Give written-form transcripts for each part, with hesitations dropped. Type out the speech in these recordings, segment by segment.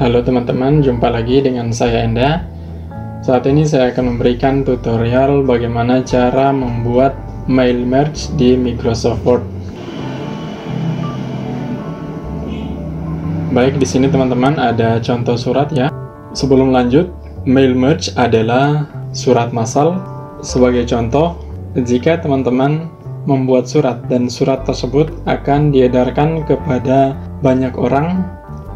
Halo teman-teman, jumpa lagi dengan saya Enda. Saat ini saya akan memberikan tutorial bagaimana cara membuat mail merge di Microsoft Word. Baik, di sini teman-teman ada contoh surat ya. Sebelum lanjut, mail merge adalah surat massal. Sebagai contoh, jika teman-teman membuat surat dan surat tersebut akan diedarkan kepada banyak orang,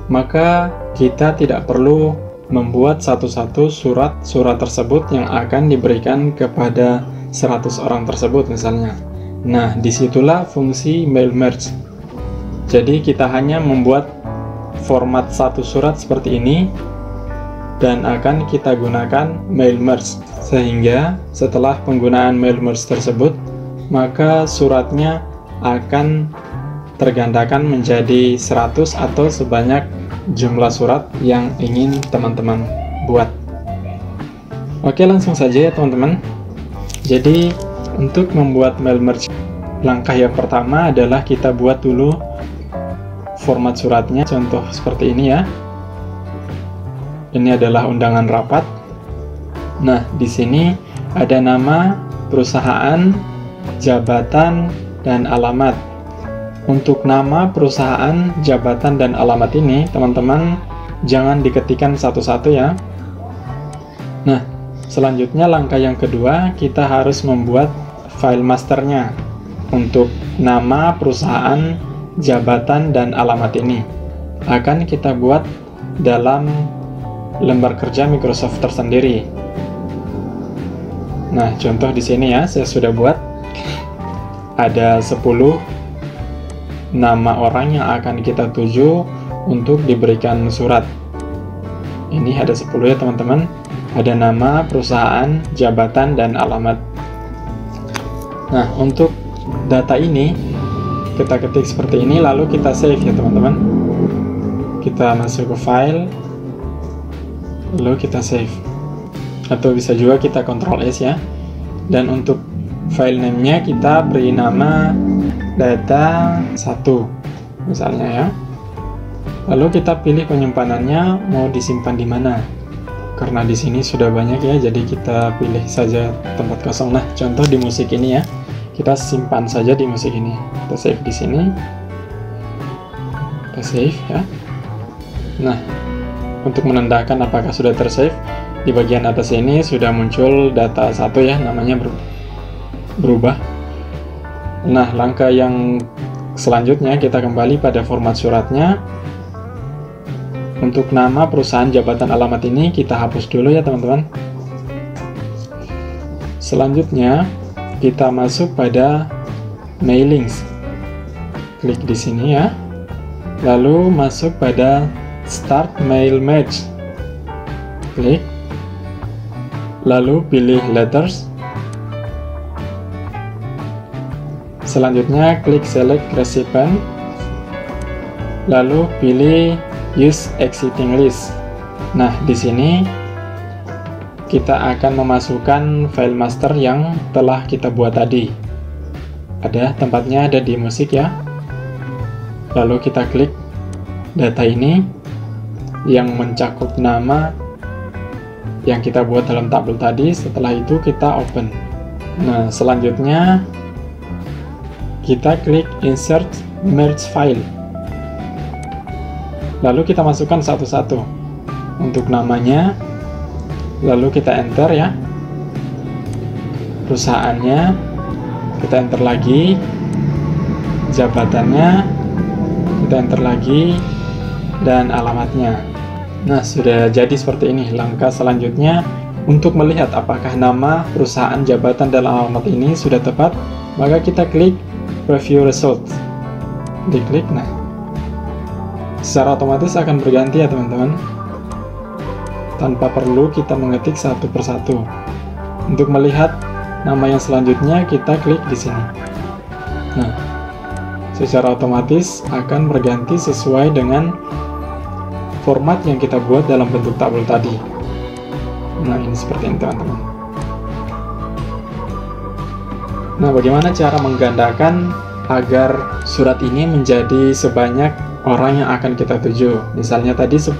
maka kita tidak perlu membuat satu-satu surat tersebut yang akan diberikan kepada 100 orang tersebut misalnya. Nah, disitulah fungsi mail merge. Jadi kita hanya membuat format satu surat seperti ini dan akan kita gunakan mail merge, sehingga setelah penggunaan mail merge tersebut, maka suratnya akan tergandakan menjadi 100 atau sebanyak jumlah surat yang ingin teman-teman buat. Oke, langsung saja ya teman-teman. Jadi untuk membuat mail merge, langkah yang pertama adalah kita buat dulu format suratnya. Contoh seperti ini ya. Ini adalah undangan rapat. Nah, di sini ada nama, perusahaan, jabatan, dan alamat. Untuk nama, perusahaan, jabatan, dan alamat ini, teman-teman jangan diketikkan satu-satu ya. Nah, selanjutnya langkah yang kedua, kita harus membuat file masternya untuk nama, perusahaan, jabatan, dan alamat ini. Akan kita buat dalam lembar kerja Microsoft tersendiri. Nah, contoh di sini ya, saya sudah buat. Ada 10 nama orang yang akan kita tuju untuk diberikan surat. Ini ada 10 ya teman-teman. Ada nama, perusahaan, jabatan, dan alamat. Nah, untuk data ini kita ketik seperti ini, lalu kita save ya teman-teman. Kita masuk ke file, lalu kita save. Atau bisa juga kita Ctrl S ya. Dan untuk file name-nya kita beri nama data 1 misalnya ya. Lalu kita pilih penyimpanannya mau disimpan di mana. Karena di sini sudah banyak ya, jadi kita pilih saja tempat kosong. Nah, contoh di musik ini ya. Kita simpan saja di musik ini. Kita save di sini. Kita save ya. Nah, untuk menandakan apakah sudah tersave, di bagian atas ini sudah muncul data 1 ya, namanya berubah. Nah, langkah yang selanjutnya kita kembali pada format suratnya. Untuk nama, perusahaan, jabatan, alamat ini kita hapus dulu ya teman-teman. Selanjutnya kita masuk pada mailings. Klik di sini ya. Lalu masuk pada start mail merge. Klik. Lalu pilih letters. Selanjutnya klik select recipient. Lalu pilih use exiting list. Nah, di sini kita akan memasukkan file master yang telah kita buat tadi. Ada tempatnya, ada di musik ya. Lalu kita klik data ini yang mencakup nama yang kita buat dalam tabel tadi. Setelah itu kita open. Nah, selanjutnya kita klik insert merge file. Lalu kita masukkan satu-satu untuk namanya. Lalu kita enter ya. Perusahaannya kita enter lagi. Jabatannya kita enter lagi, dan alamatnya. Nah, sudah jadi seperti ini. Langkah selanjutnya untuk melihat apakah nama, perusahaan, jabatan, dan alamat ini sudah tepat, maka kita klik Preview Results. Diklik, nah secara otomatis akan berganti ya teman-teman, tanpa perlu kita mengetik satu persatu. Untuk melihat nama yang selanjutnya kita klik di sini. Nah, secara otomatis akan berganti sesuai dengan format yang kita buat dalam bentuk tabel tadi. Nah, ini seperti ini teman-teman. Nah, bagaimana cara menggandakan agar surat ini menjadi sebanyak orang yang akan kita tuju. Misalnya tadi 10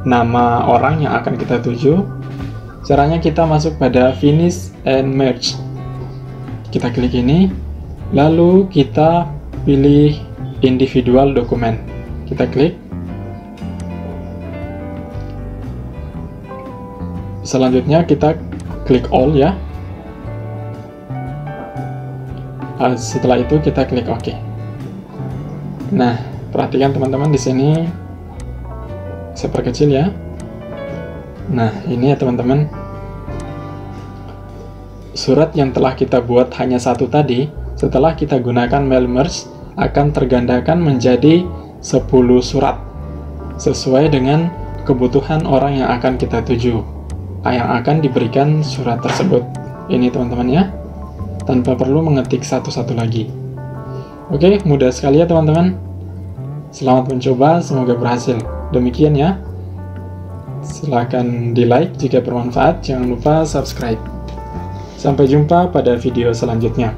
nama orang yang akan kita tuju. Caranya kita masuk pada Finish and Merge. Kita klik ini, lalu kita pilih individual dokumen. Kita klik. Selanjutnya kita klik all ya. Setelah itu kita klik OK. Nah, perhatikan teman-teman di sini saya perkecil ya. Nah, ini ya teman-teman. Surat yang telah kita buat hanya satu tadi, setelah kita gunakan mail merge akan tergandakan menjadi 10 surat sesuai dengan kebutuhan orang yang akan kita tuju, yang akan diberikan surat tersebut. Ini teman-teman ya, tanpa perlu mengetik satu-satu lagi. Oke, mudah sekali ya teman-teman. Selamat mencoba, semoga berhasil. Demikian ya. Silahkan di like jika bermanfaat, jangan lupa subscribe. Sampai jumpa pada video selanjutnya.